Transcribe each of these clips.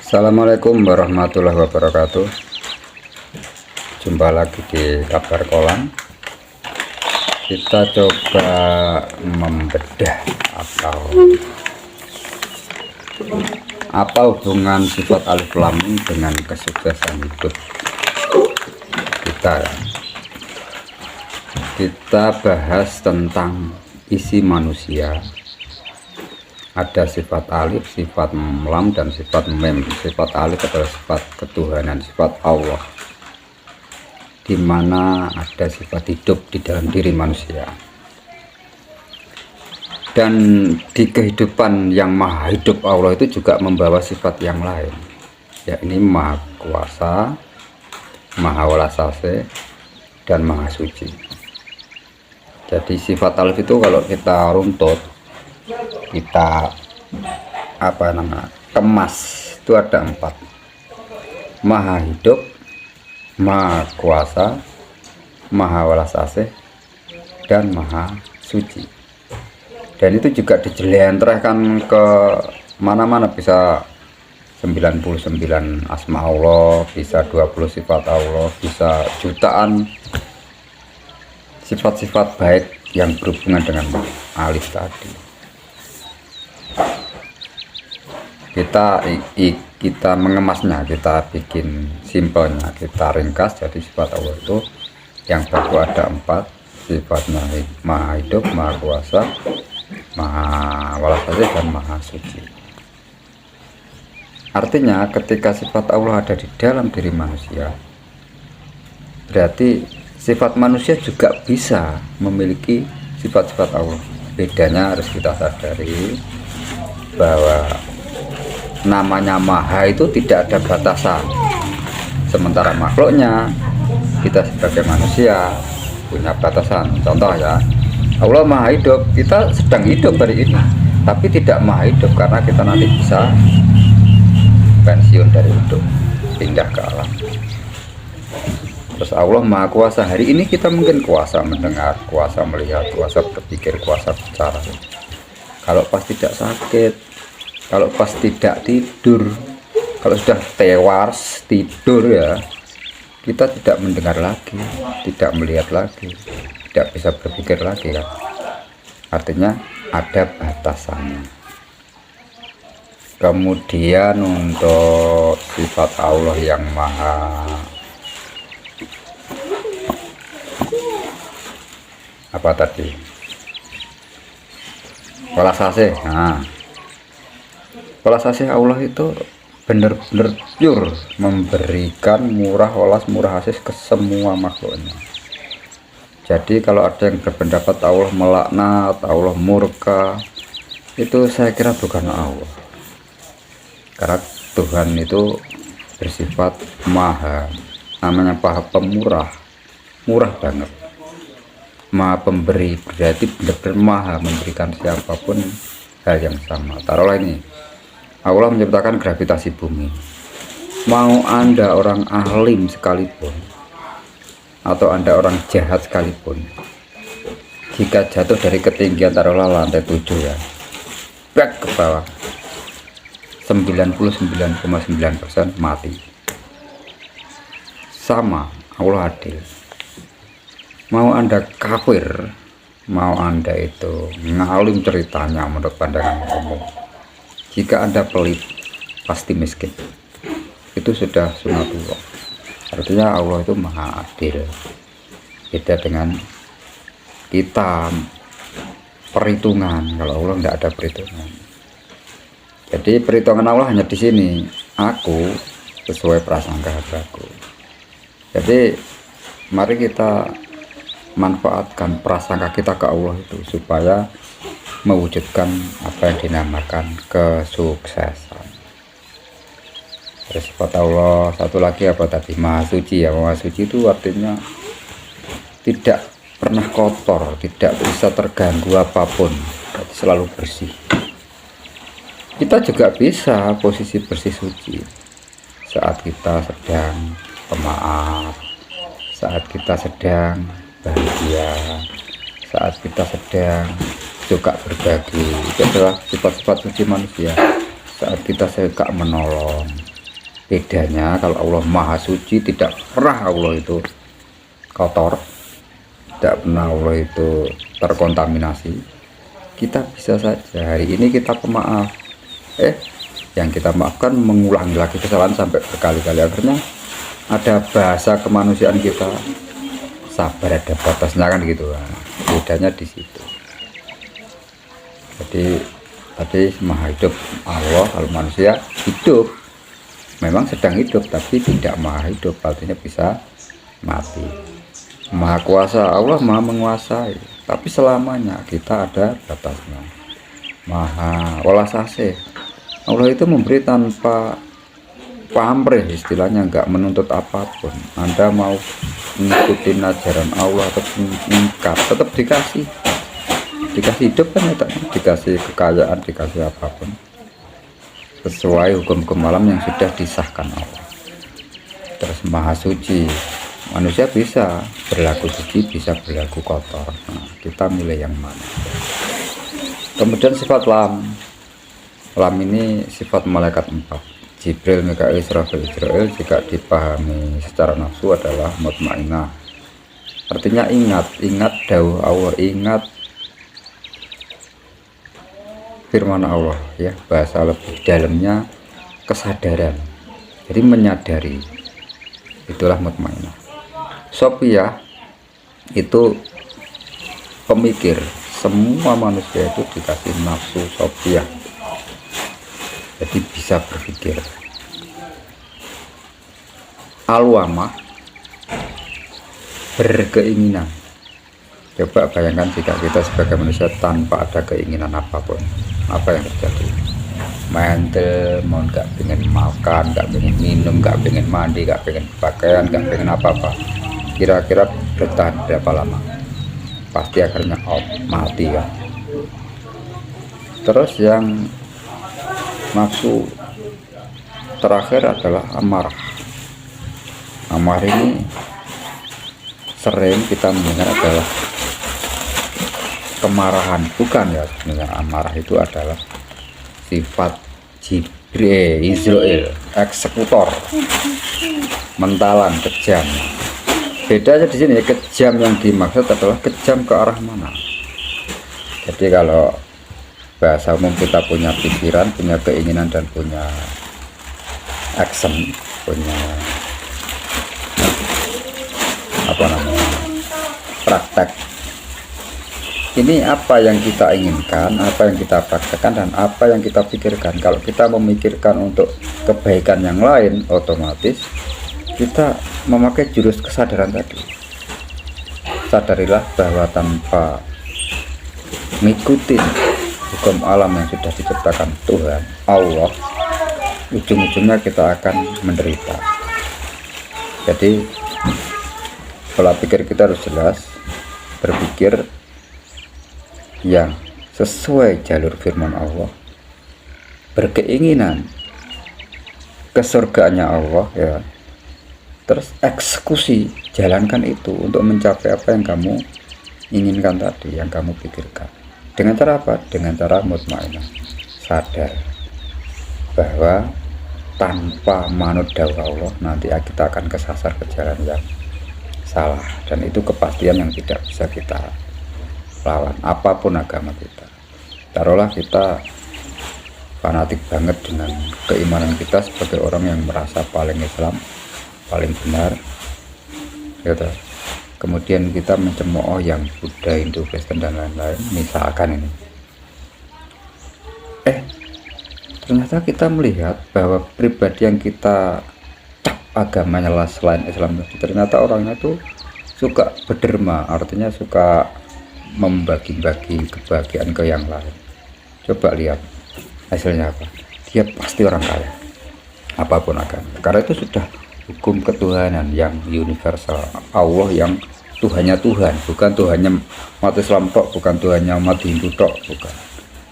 Assalamualaikum warahmatullahi wabarakatuh. Jumpa lagi di Kabar Kolan. Kita coba membedah apa hubungan sifat alif lam mim dengan kesuksesan hidup kita. Kita bahas tentang isi manusia. Ada sifat alif, sifat lam, dan sifat mem. Sifat alif adalah sifat ketuhanan, sifat Allah, di mana ada sifat hidup di dalam diri manusia. Dan di kehidupan yang maha hidup Allah itu juga membawa sifat yang lain, yakni maha kuasa, maha walasase, dan maha suci. Jadi sifat alif itu kalau kita runtut, kita kemas, itu ada 4: maha hidup, maha kuasa, maha walasase, dan maha suci. Dan itu juga dijelentrehkan ke mana-mana, bisa 99 asma Allah, bisa 20 sifat Allah, bisa jutaan sifat-sifat baik yang berhubungan dengan alif tadi. Kita mengemasnya, kita bikin simpelnya, kita ringkas. Jadi sifat Allah itu yang baku ada 4: sifatnya maha hidup, maha kuasa, maha walasase, dan maha suci. Artinya ketika sifat Allah ada di dalam diri manusia, berarti sifat manusia juga bisa memiliki sifat-sifat Allah. Bedanya harus kita sadari bahwa namanya maha itu tidak ada batasan, sementara makhluknya, kita sebagai manusia, punya batasan. Contoh ya, Allah maha hidup, kita sedang hidup hari ini, tapi tidak maha hidup karena kita nanti bisa pensiun dari hidup, pindah ke alam. Terus Allah maha kuasa, hari ini kita mungkin kuasa mendengar, kuasa melihat, kuasa berpikir, kuasa bicara. Kalau pas tidak sakit, kalau pas tidak tidur, kalau sudah tewas tidur ya, kita tidak mendengar lagi, tidak melihat lagi, tidak bisa berpikir lagi kan. Artinya ada batasannya. Kemudian untuk sifat Allah yang maha apa tadi? Walasase. Nah, walasase Allah itu benar-benar pure, memberikan murah walas murah asis ke semua makhluknya. Jadi kalau ada yang berpendapat Allah melaknat, Allah murka, itu saya kira bukan Allah. Karena Tuhan itu bersifat maha, namanya maha pemurah, murah banget. Maha pemberi, berarti benar-benar maha memberikan siapapun hal yang sama. Taruhlah ini, Allah menciptakan gravitasi bumi. Mau Anda orang alim sekalipun, atau Anda orang jahat sekalipun, jika jatuh dari ketinggian taruhlah lantai 7 ya, back ke bawah, 99,9% mati. Sama, Allah adil. Mau Anda kafir, mau Anda itu ngalim ceritanya menurut pandangan umum, jika Anda pelit pasti miskin. Itu sudah sunatullah. Artinya Allah itu maha adil. Beda dengan kita perhitungan. Kalau Allah tidak ada perhitungan. Jadi perhitungan Allah hanya di sini, aku sesuai prasangka aku. Jadi mari kita manfaatkan prasangka kita ke Allah itu supaya mewujudkan apa yang dinamakan kesuksesan. Terus sifat Allah satu lagi apa tadi? Maha suci ya. Maha suci itu artinya tidak pernah kotor, tidak bisa terganggu apapun, selalu bersih. Kita juga bisa posisi bersih suci saat kita sedang pemaaf, saat kita sedang bahagia, saat kita sedang suka berbagi. Itu adalah sifat-sifat suci manusia. Saat kita suka menolong, Bedanya kalau Allah Maha Suci, tidak pernah Allah itu kotor, tidak pernah Allah itu terkontaminasi. Kita bisa saja hari ini kita pemaaf, yang kita maafkan mengulangi lagi kesalahan sampai berkali-kali. Akhirnya ada bahasa kemanusiaan kita, sabar ada batasnya kan gitu. Nah, bedanya di situ. Jadi tadi Maha hidup Allah, kalau manusia hidup memang sedang hidup tapi tidak maha hidup, artinya bisa mati. Maha kuasa Allah, maha menguasai, tapi selamanya kita ada batasnya. Maha welasase, Allah itu memberi tanpa pamrih, istilahnya nggak menuntut apapun. Anda mau ngikutin ajaran Allah atau ingkar, tetap dikasih hidup kan ya, dikasih kekayaan, dikasih apapun sesuai hukum-hukum alam yang sudah disahkan Allah. Terus Maha Suci, manusia bisa berlaku suci, bisa berlaku kotor. Nah, kita milih yang mana? Kemudian sifat lam ini sifat malaikat 4, Jibril, Mikail, Israfil, Israel. Jika dipahami secara nafsu adalah mutmainah, artinya ingat dawuh Allah, ingat firman Allah ya, bahasa lebih dalamnya kesadaran, jadi menyadari, itulah mutmainah. Sophia itu pemikir, semua manusia itu dikasih nafsu Sophia, jadi bisa berpikir. Alwamah, berkeinginan. Coba bayangkan jika kita sebagai manusia tanpa ada keinginan apapun, apa yang terjadi? Mental, mau nggak pengen makan, nggak pengen minum, nggak pengen mandi, nggak pengen pakaian, nggak pengen apa-apa. Kira-kira bertahan berapa lama? Pasti akhirnya mati kan. Terus yang nafsu terakhir adalah amarah. Amarah ini sering kita mendengar adalah kemarahan, bukan ya. Sebenarnya amarah itu adalah sifat Jibril, Israel, eksekutor, mentalan, kejam. Bedanya di sini, kejam yang dimaksud adalah kejam ke arah mana. Jadi kalau bahasa umum, kita punya pikiran, punya keinginan, dan punya action, punya praktek. Ini apa yang kita inginkan, apa yang kita praktekkan, dan apa yang kita pikirkan. Kalau kita memikirkan untuk kebaikan yang lain, otomatis kita memakai jurus kesadaran tadi. Sadarilah bahwa tanpa mengikuti hukum alam yang sudah diciptakan Tuhan Allah, ujung-ujungnya kita akan menderita. Jadi pola pikir kita harus jelas, berpikir yang sesuai jalur firman Allah, berkeinginan ke surganya Allah ya, terus eksekusi, jalankan itu untuk mencapai apa yang kamu inginkan tadi, yang kamu pikirkan. Dengan cara apa? Dengan cara mutmainah, sadar bahwa tanpa manut dawuh Allah nanti kita akan kesasar ke jalan yang salah, dan itu kepastian yang tidak bisa kita lawan apapun agama kita. Taruhlah kita fanatik banget dengan keimanan kita sebagai orang yang merasa paling Islam, paling benar gitu. Kemudian kita mencemooh yang Buddha, Hindu, Kristen, dan lain-lain, misalkan ini. Ternyata kita melihat bahwa pribadi yang kita cap agamanya lah selain Islam, ternyata orangnya tuh suka berderma, artinya suka membagi-bagi kebahagiaan ke yang lain. Coba lihat hasilnya apa? Dia pasti orang kaya, apapun agama, karena itu sudah hukum ketuhanan yang universal. Allah yang Tuhannya Tuhan, bukan Tuhannya umat Islam tok, bukan Tuhannya umat Hindu tok, bukan.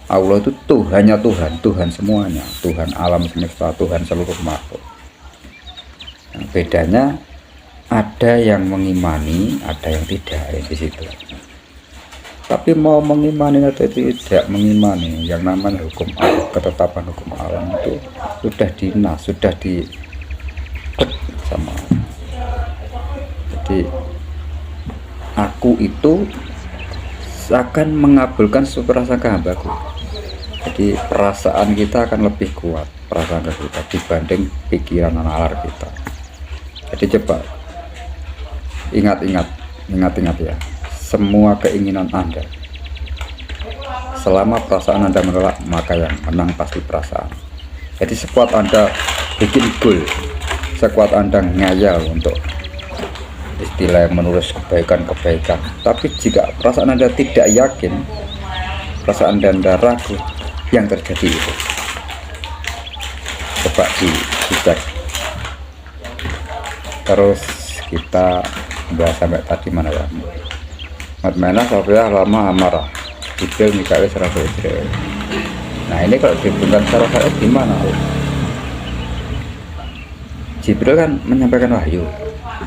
Allah itu Tuhannya Tuhan, Tuhan semuanya, Tuhan alam semesta, Tuhan seluruh makhluk. Nah, bedanya ada yang mengimani, ada yang tidak, di situ. Tapi mau mengimani atau tidak mengimani, yang namanya hukum Allah, ketetapan hukum alam itu sudah dinas, sudah sama Allah. Jadi aku itu akan mengabulkan sesuatu prasangka hambaku. Jadi perasaan kita akan lebih kuat, prasangka kita dibanding pikiran nalar kita. Jadi coba ingat ya, semua keinginan Anda, selama perasaan Anda menolak, maka yang menang pasti perasaan. Jadi sekuat Anda bikin goal, sekuat Anda ngayal untuk istilah menulis kebaikan, tapi jika perasaan Anda tidak yakin, perasaan Anda ragu, yang terjadi itu coba dicek. Terus kita bahas sampai tadi mana ya? Mutmainah, Sofia, lama, amarah, Jibril, Mikail, Israfil, Israel. Nah ini kalau dihubungkan secara saya gimana? Jibril kan menyampaikan wahyu.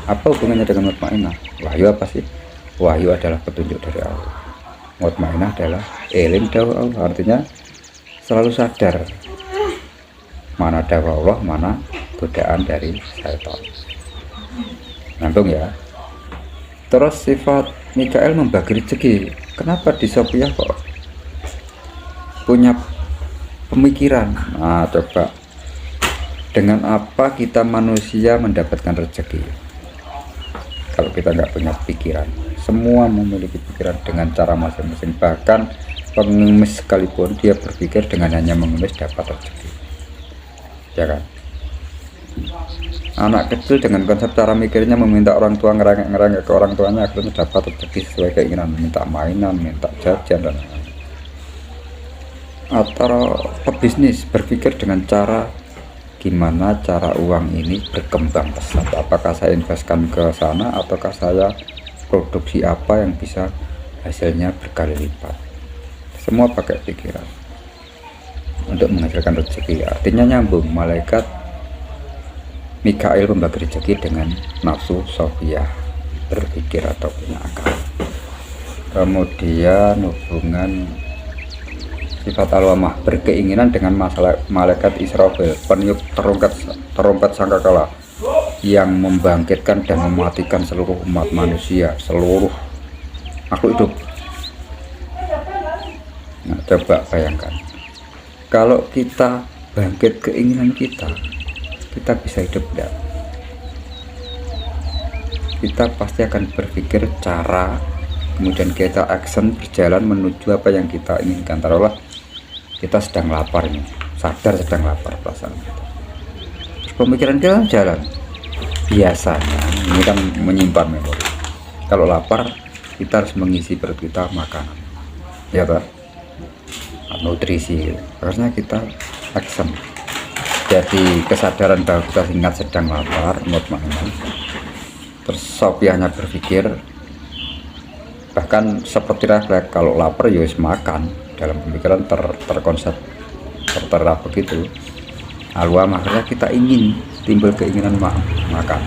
Apa hubungannya dengan mutmainah? Wahyu apa sih? Wahyu adalah petunjuk dari Allah. Mutmainah adalah ilim dari Allah, artinya selalu sadar mana dawuh Allah, mana godaan dari syaitan. Nyambung ya. Terus sifat Mikael membagi rezeki. Kenapa di Sophia kok punya pemikiran? Nah coba, dengan apa kita manusia mendapatkan rezeki? Kalau kita nggak punya pikiran, semua memiliki pikiran dengan cara masing-masing. Bahkan pengemis sekalipun dia berpikir dengan hanya mengemis dapat rezeki, ya kan? Anak kecil dengan konsep cara mikirnya meminta orang tua, ngerangek ke orang tuanya, akhirnya dapat rezeki sesuai keinginan, minta mainan, minta jajan dan lain-lain. Atau pebisnis berpikir dengan cara gimana cara uang ini berkembang pesat, apakah saya investkan ke sana ataukah saya produksi apa yang bisa hasilnya berkali lipat. Semua pakai pikiran untuk menghasilkan rezeki. Artinya nyambung, malaikat Mikail membagi rezeki dengan nafsu Sophia berpikir atau punya akal. Kemudian hubungan sifat alwamah berkeinginan dengan masalah malaikat Israfil, peniup terompet sangkakala yang membangkitkan dan mematikan seluruh umat manusia, seluruh makhluk hidup. Nah, coba bayangkan kalau kita bangkit keinginan kita bisa hidup enggak? Kita pasti akan berpikir cara, kemudian kita action, berjalan menuju apa yang kita inginkan. Taruhlah kita sedang lapar ini, sadar sedang lapar perasaan kita, terus pemikiran kita jalan. Biasanya ini kan menyimpan memori. Kalau lapar kita harus mengisi perut kita makanan, ya Pak, nutrisi. Harusnya kita action. Jadi kesadaran bahwa kita ingat sedang lapar, mutmainah. Terus Sofianya berpikir, bahkan seperti refleks, kalau lapar ya makan. Dalam pemikiran terkonsep tertera begitu. Alwam, akhirnya kita ingin, timbul keinginan makan.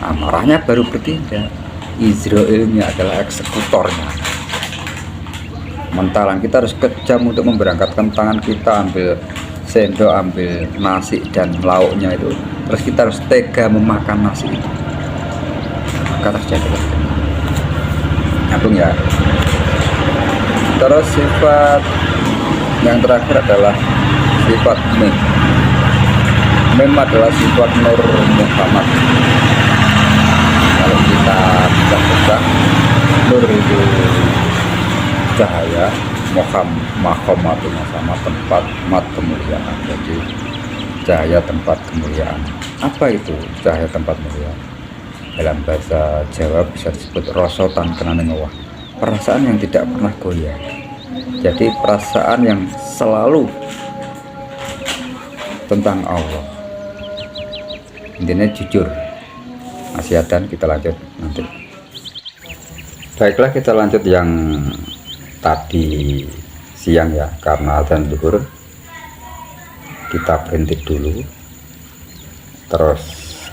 Amarahnya baru bertindak. Izrailnya adalah eksekutornya. Mentalan, kita harus kejam untuk memberangkatkan tangan kita, ambil sendok, ambil nasi dan lauknya itu, terus kita harus tega memakan nasi itu, maka terjadi. Nyambung ya. Terus sifat yang terakhir adalah sifat mim. Mim adalah sifat nur Muhammad. Kalau kita baca nur itu cahaya, Muhammad sama tempat mat kemuliaan. Jadi cahaya tempat kemuliaan. Apa itu cahaya tempat kemuliaan? Dalam bahasa Jawa bisa disebut rosotan kenane ngowah, perasaan yang tidak pernah goyah. Jadi perasaan yang selalu tentang Allah. Intinya jujur. Nasihat, kita lanjut nanti. Baiklah, kita lanjut yang tadi siang ya, karena adzan zuhur kita berhenti dulu. Terus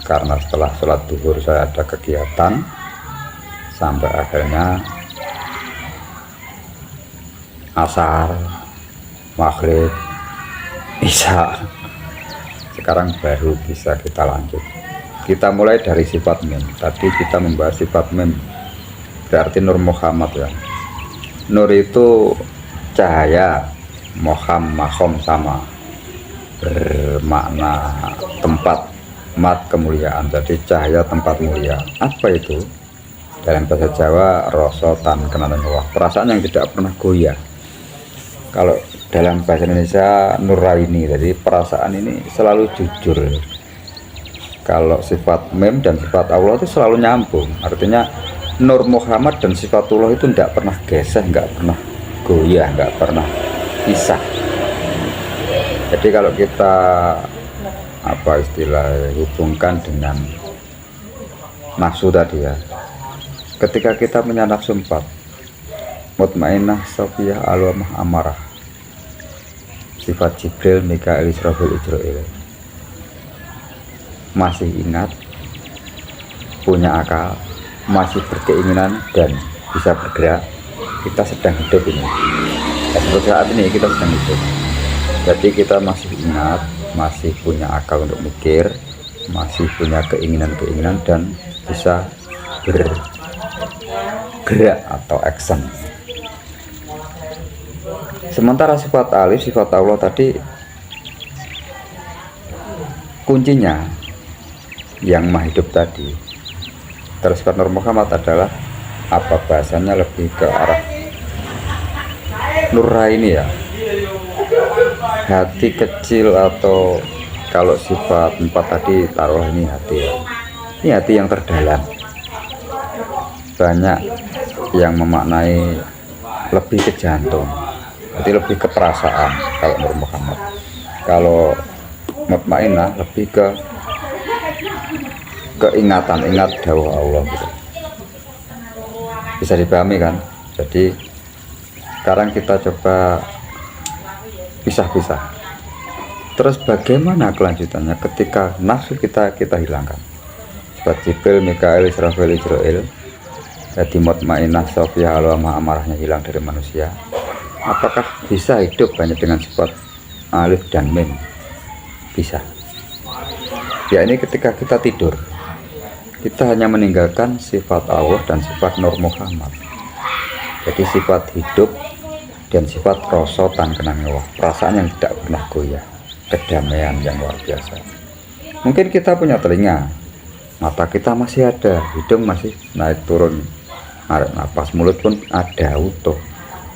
karena setelah sholat zuhur saya ada kegiatan sampai akhirnya asar, maghrib, isya. sekarang baru bisa kita lanjut. Kita mulai dari sifat mim. Tadi kita membahas sifat mim, berarti Nur Muhammad ya. Nur itu cahaya, makom sama, bermakna tempat, mat kemuliaan. Jadi cahaya tempat mulia. Apa itu? Dalam bahasa Jawa, rosotan kenalan Allah, perasaan yang tidak pernah goyah. Kalau dalam bahasa Indonesia, nuraini, jadi perasaan ini selalu jujur. Kalau sifat mem dan sifat Allah itu selalu nyambung, artinya Nur Muhammad dan sifatullah itu tidak pernah geser, nggak pernah goyah, nggak pernah pisah. Jadi kalau kita apa istilah hubungkan dengan nafsu tadi ya, ketika kita punya nafsu 4, mutmainah, sofiyah, alwamah, amarah, sifat Jibril, Mikail, Israfil, Ijrail, masih ingat, punya akal, masih berkeinginan dan bisa bergerak, kita sedang hidup ini. Dan seperti saat ini kita sedang hidup. Jadi kita masih ingat, masih punya akal untuk mikir, masih punya keinginan-keinginan dan bisa bergerak atau action. Sementara sifat alif, sifat Allah tadi kuncinya yang maha hidup tadi. Terus sifat Nur Muhammad adalah apa bahasanya lebih ke arah nuraini ya, hati kecil, atau kalau sifat 4 tadi taruhlah ini hati ya. Ini hati yang terdalam. Banyak yang memaknai lebih ke jantung, jadi lebih ke perasaan kalau Nur Muhammad. Kalau mutmainah lebih ke keingatan, ingat dawuh Allah gitu. Bisa dipahami kan? Jadi sekarang kita coba pisah-pisah. Terus bagaimana kelanjutannya ketika nafsu kita hilangkan? Sifat Jibril, Mikail, Israfil, Ijrail, jadi mutmainah, sofiyah, alwamah, amarahnya hilang dari manusia. Apakah bisa hidup hanya dengan sifat alif dan mim? Bisa. Ya, ini ketika kita tidur, kita hanya meninggalkan sifat Allah dan sifat Nur Muhammad. Jadi sifat hidup dan sifat rosotan kenang Allah, perasaan yang tidak pernah goyah, kedamaian yang luar biasa. Mungkin kita punya telinga, mata kita masih ada, hidung masih naik turun, narik nafas, mulut pun ada utuh.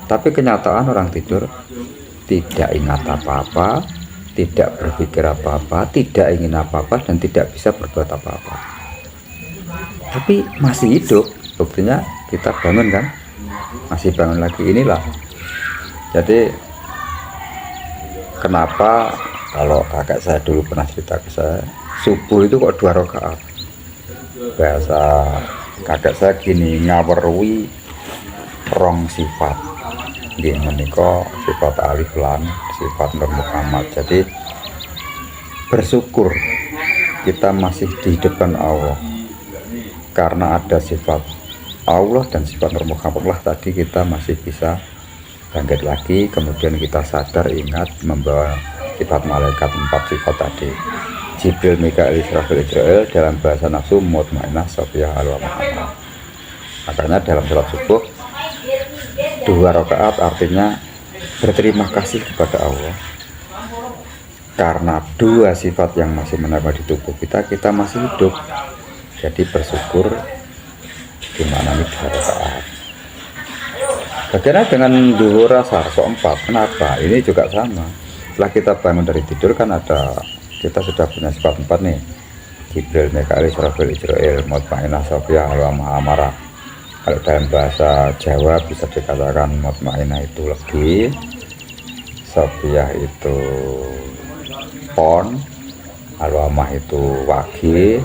Tapi kenyataan orang tidur tidak ingat apa-apa, tidak berpikir apa-apa, tidak ingin apa-apa, dan tidak bisa berbuat apa-apa. Tapi masih hidup, buktinya kita bangun kan, masih bangun lagi. Inilah jadi kenapa kalau kakak saya dulu pernah cerita ke saya, subuh itu kok 2 rakaat. Bahasa kakak saya gini, ngawerui rong sifat nggih menika sifat alif lan sifat Nur Muhammad. Jadi bersyukur kita masih di depan Allah, karena ada sifat Allah dan sifat Nur Muhammad lah tadi kita masih bisa bangkit lagi. Kemudian kita sadar, ingat, membawa sifat malaikat 4 sifat tadi, Jibril, Mikail, Israfil, Ijrail, dalam bahasa nafsu mutmainah, sofiyah, alwamah, amarah. Makanya dalam sholat subuh 2 rakaat artinya berterima kasih kepada Allah karena 2 sifat yang masih menempel di tubuh kita masih hidup. Jadi bersyukur gimana nih 2 rakaat. Bagaimana dengan duhur asar so 4? Kenapa? Ini juga sama. Setelah kita bangun dari tidur kan kita sudah punya sifat 4 nih, Jibril, Mikail, Israfil, Ijrail, mutmainah, sofiyah, alwamah, amarah. Kalau dalam bahasa Jawa bisa dikatakan mutmainah itu legi, sofiyah itu pon, alwamah itu wagi,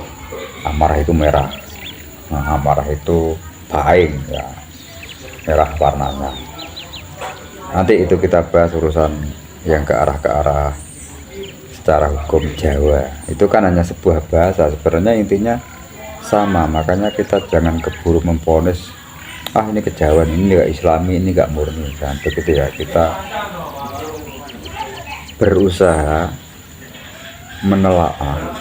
amarah itu merah. Nah, amarah itu baing ya, merah warnanya. Nanti itu kita bahas urusan yang ke arah secara hukum Jawa. Itu kan hanya sebuah bahasa, sebenarnya intinya sama. Makanya kita jangan keburu memponis, ini kejauhan, ini nggak islami, ini nggak murni. Jangan begitu ya. Kita berusaha menelaah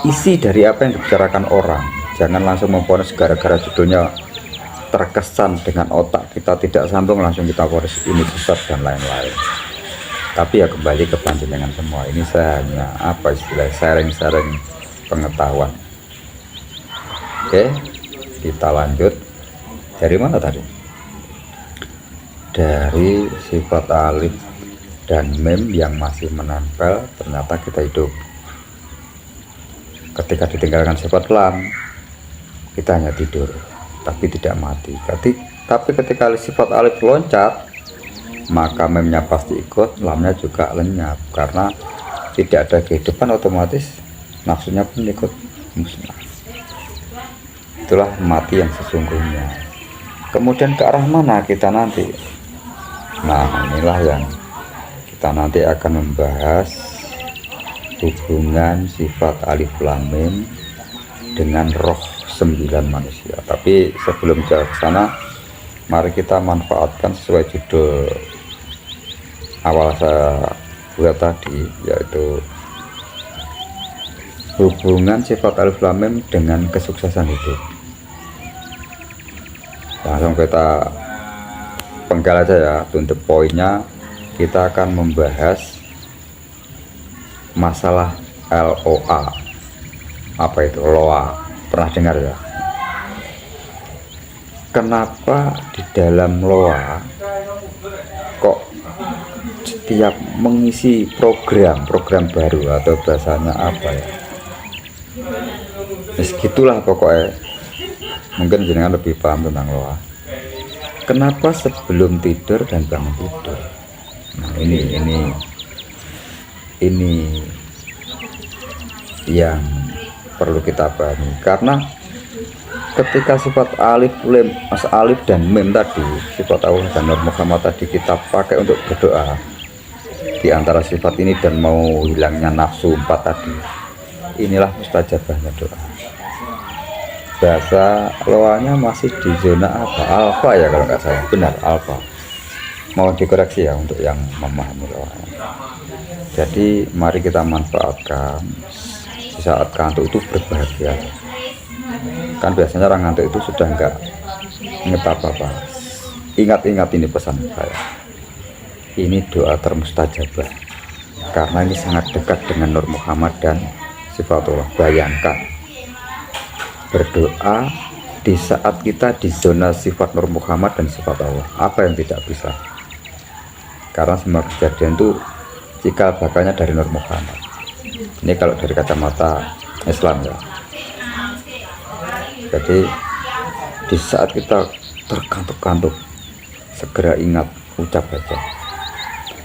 isi dari apa yang dibicarakan orang. Jangan langsung memfonis gara-gara judulnya terkesan dengan otak kita tidak sambung langsung kita fonis ini sesat dan lain-lain. Tapi ya kembali ke panjenengan semua. Ini saya hanya apa istilah sharing-sharing pengetahuan. Oke, kita lanjut. Dari mana tadi? Dari sifat alif dan mem yang masih menempel, ternyata kita hidup. Ketika ditinggalkan sifat lam, kita hanya tidur, tapi tidak mati. Tapi ketika sifat alif loncat, maka memnya pasti ikut, lamnya juga lenyap. Karena tidak ada kehidupan, otomatis nafsunya pun ikut musnah. Itulah mati yang sesungguhnya. Kemudian ke arah mana kita nanti? Nah, inilah yang kita nanti akan membahas hubungan sifat alif lam mim dengan roh 9 manusia. Tapi sebelum jauh ke sana, mari kita manfaatkan sesuai judul awal saya buat tadi, yaitu hubungan sifat alif lam mim dengan kesuksesan hidup. Langsung kita penggal aja ya, untuk poinnya. Kita akan membahas masalah LOA. Apa itu LOA? Pernah dengar ya? Kenapa di dalam LOA kok setiap mengisi program baru, atau bahasanya apa ya, segitulah pokoknya. Mungkin jenengan lebih paham tentang LOA. Kenapa sebelum tidur dan bangun tidur? Nah, ini yang perlu kita pahami. Karena ketika sifat alif dan mim tadi, sifat Allah dan Nur Muhammad tadi kita pakai untuk berdoa di antara sifat ini dan mau hilangnya nafsu 4 tadi, inilah mustajabahnya doa. Bahasa loanya masih di zona apa? Alfa ya kalau nggak salah. Benar, alfa. Mau dikoreksi ya untuk yang memahami loanya. Jadi mari kita manfaatkan di saat kantuk itu berbahagia. Kan biasanya orang ngantuk itu sudah nggak inget apa-apa. Ingat-ingat ini pesan saya. Ini doa termustajabah. Karena ini sangat dekat dengan Nur Muhammad dan sifatullah. Bayangkan berdoa di saat kita di zona sifat Nur Muhammad dan sifat Allah. Apa yang tidak bisa? Karena semua kejadian itu cikal bakalnya dari Nur Muhammad. Ini kalau dari kacamata Islam ya. Jadi di saat kita terkantuk-kantuk, segera ingat, ucap aja.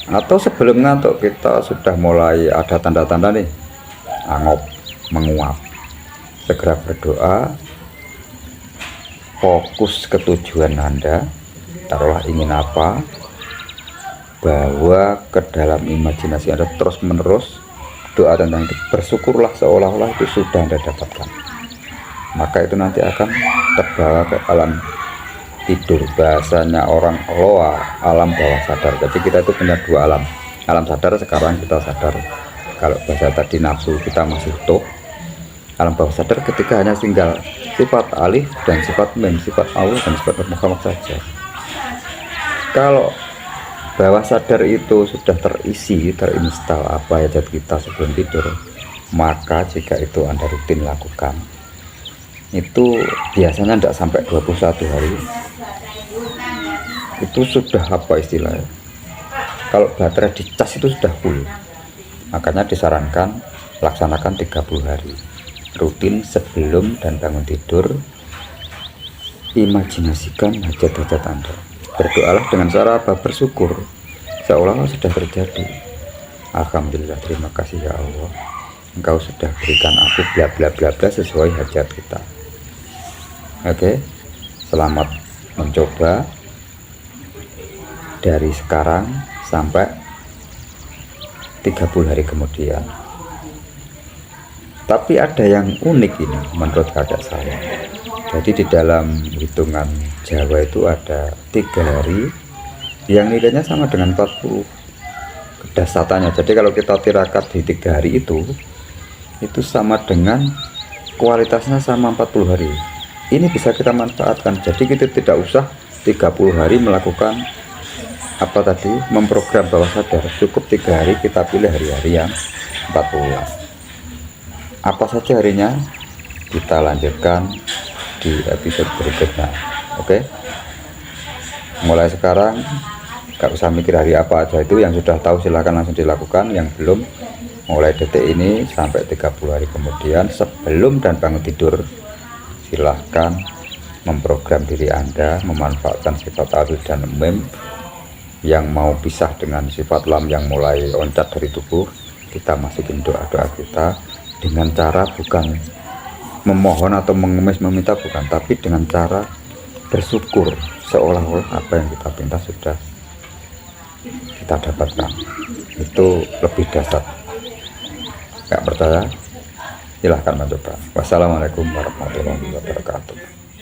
Atau sebelum ngantuk kita sudah mulai ada tanda-tanda nih, angop, menguap, segera berdoa, fokus ke tujuan Anda, taruhlah ingin apa, bawa ke dalam imajinasi Anda terus menerus doa tentang itu. Bersyukurlah seolah-olah itu sudah Anda dapatkan, maka itu nanti akan terbawa ke alam tidur. Bahasanya orang loa, alam bawah sadar. Jadi kita itu punya 2 alam. Alam sadar sekarang kita sadar, kalau bahasa tadi nafsu kita masih utuh. Alam bawah sadar ketika hanya tinggal sifat alif dan sifat mem, sifat Allah dan sifat Muhammad saja. Kalau bawah sadar itu sudah terisi, terinstal apa hajat kita sebelum tidur, maka jika itu Anda rutin lakukan, itu biasanya tidak sampai 21 hari itu sudah apa istilahnya, kalau baterai dicas itu sudah full. Makanya disarankan laksanakan 30 hari rutin sebelum dan bangun tidur. Imajinasikan hajat-hajat Anda, berdoalah dengan cara apa? Bersyukur seolah-olah sudah terjadi. Alhamdulillah, terima kasih ya Allah, Engkau sudah berikan aku bla bla bla bla sesuai hajat kita. Oke, selamat mencoba dari sekarang sampai 30 hari kemudian. Tapi ada yang unik ini menurut kakak saya. Jadi di dalam hitungan Jawa itu ada 3 hari yang nilainya sama dengan 40. dasatannya. Jadi kalau kita tirakat di 3 hari itu sama dengan kualitasnya sama 40 hari. Ini bisa kita manfaatkan. Jadi kita tidak usah 30 hari melakukan apa tadi, memprogram bawah sadar. Cukup 3 hari kita pilih hari-hari yang 40. Apa saja harinya kita lanjutkan di episode berikutnya. Oke, mulai sekarang gak usah mikir hari apa aja, itu yang sudah tahu silahkan langsung dilakukan, yang belum mulai detik ini sampai 30 hari kemudian sebelum dan bangun tidur silahkan memprogram diri Anda memanfaatkan sifat alif dan mem yang mau pisah dengan sifat lam yang mulai loncat dari tubuh. Kita masukin doa-doa kita dengan cara bukan memohon atau mengemis meminta, bukan, tapi dengan cara bersyukur seolah-olah apa yang kita minta sudah kita dapatkan. Itu lebih dasar. Nggak percaya? Silahkan mencoba. Wassalamualaikum warahmatullahi wabarakatuh.